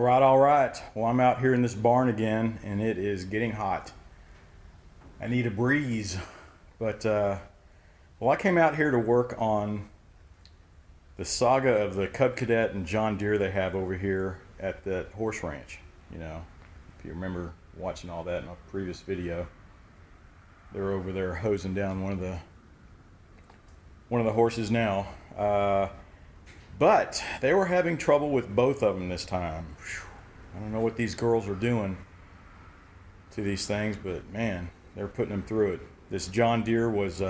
All right. Well, I'm out here in this barn again, and it is getting hot. I need a breeze, but well, I came out here to work on the saga of the Cub Cadet and John Deere they have over here at that horse ranch. You know, if you remember watching all that in a previous video, they're over there hosing down one of the horses now. But they were having trouble with both of them this time. I don't know what these girls are doing to these things, but man, they're putting them through it. This John Deere was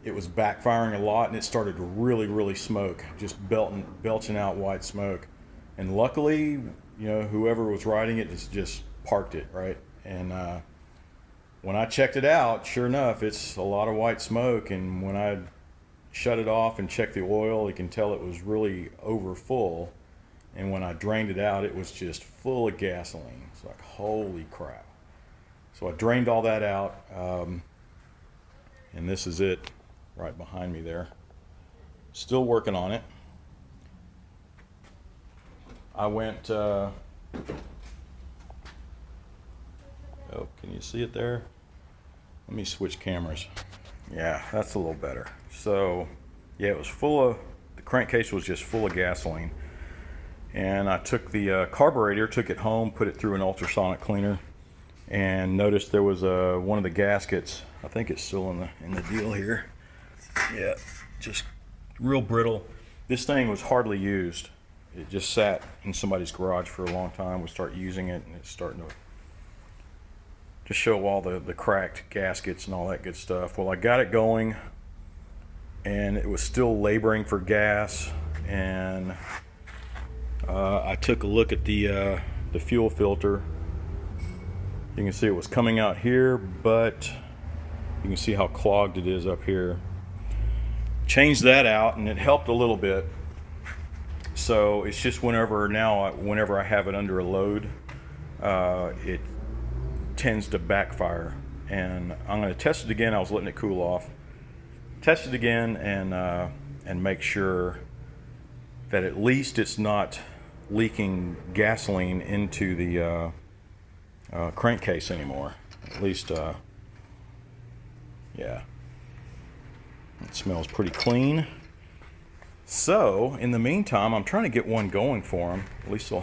it was backfiring a lot, and it started to really smoke, just belching out white smoke. And luckily, you know, whoever was riding it just parked it right. And when I checked it out, sure enough, it's a lot of white smoke. And when I shut it off and checked the oil, you can tell it was really over full. And when I drained it out, it was just full of gasoline. It's like, holy crap. So I drained all that out, and this is it right behind me there. Still working on it. I went, oh, can you see it there? Let me switch cameras. Yeah, that's a little better. So, yeah, it was full of, the crankcase was just full of gasoline. And I took the carburetor, took it home, put it through an ultrasonic cleaner, and noticed there was one of the gaskets. I think it's still in the deal here. Yeah, just real brittle. This thing was hardly used. It just sat in somebody's garage for a long time. We start using it, and it's starting to show all the cracked gaskets and all that good stuff. Well, I got it going, and it was still laboring for gas, and I took a look at the fuel filter. You can see it was coming out here, but you can see how clogged it is up here. Changed that out, and it helped a little bit. So it's just whenever I have it under a load, it tends to backfire. And I'm going to test it again. I was letting it cool off. Test it again and make sure that at least it's not leaking gasoline into the crankcase anymore. At least, yeah. It smells pretty clean. So, in the meantime, I'm trying to get one going for them. At least they'll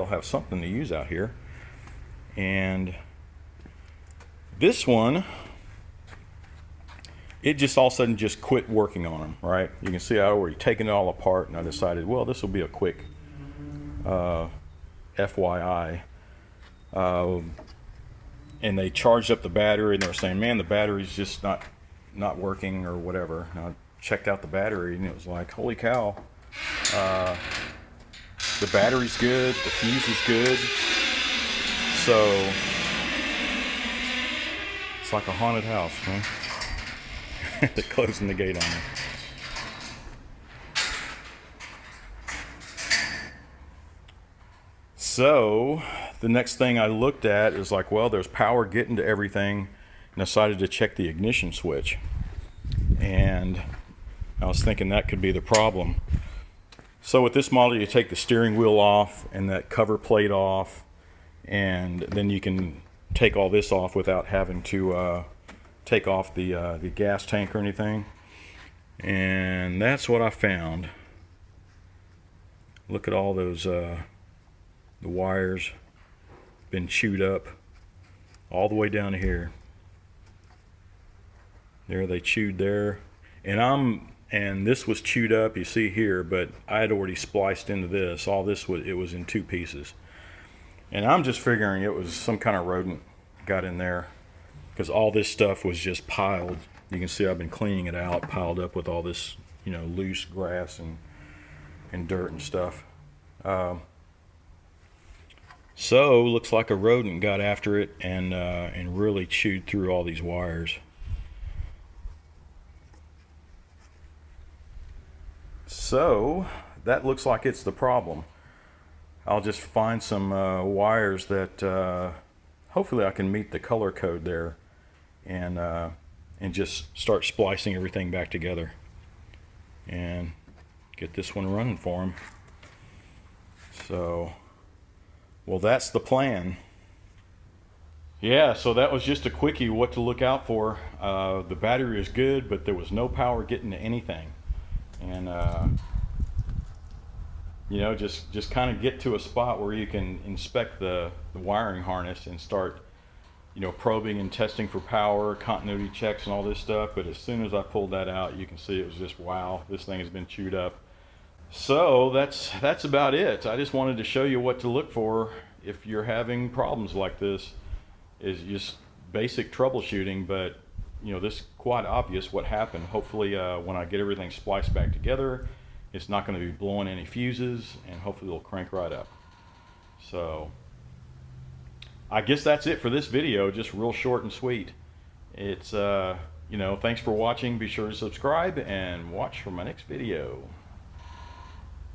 have something to use out here. And this one, it just all of a sudden just quit working on them, right? You can see I already taken it all apart, and I decided, well, this will be a quick FYI. And they charged up the battery, and they were saying, man, the battery's just not working or whatever. And I checked out the battery, and it was like, holy cow, the battery's good, the fuse is good. So it's like a haunted house, man. They're closing the gate on me. So the next thing I looked at is like, well, there's power getting to everything, and I decided to check the ignition switch. And I was thinking that could be the problem. So with this model, you take the steering wheel off and that cover plate off, and then you can take all this off without having to take off the gas tank or anything. And that's what I found. Look at all those the wires been chewed up all the way down to here. There, they chewed there, and this was chewed up, you see here, but I had already spliced into this. All this was in two pieces, and I'm just figuring it was some kind of rodent got in there, because all this stuff was just piled. You can see I've been cleaning it out, piled up with all this, you know, loose grass and dirt and stuff. So looks like a rodent got after it and really chewed through all these wires. So that looks like it's the problem. I'll just find some wires that hopefully I can meet the color code there, and just start splicing everything back together and get this one running for them. So, well, that's the plan. Yeah, so that was just a quickie what to look out for. The battery is good, but there was no power getting to anything. And you know, just kind of get to a spot where you can inspect the wiring harness and start, you know, probing and testing for power, continuity checks and all this stuff. But as soon as I pulled that out, you can see it was just, wow, this thing has been chewed up. So that's about it. I just wanted to show you what to look for if you're having problems like this. Is just basic troubleshooting, but you know, this is quite obvious what happened. Hopefully when I get everything spliced back together, it's not going to be blowing any fuses, and hopefully it'll crank right up. So I guess that's it for this video, just real short and sweet. It's you know, thanks for watching. Be sure to subscribe and watch for my next video.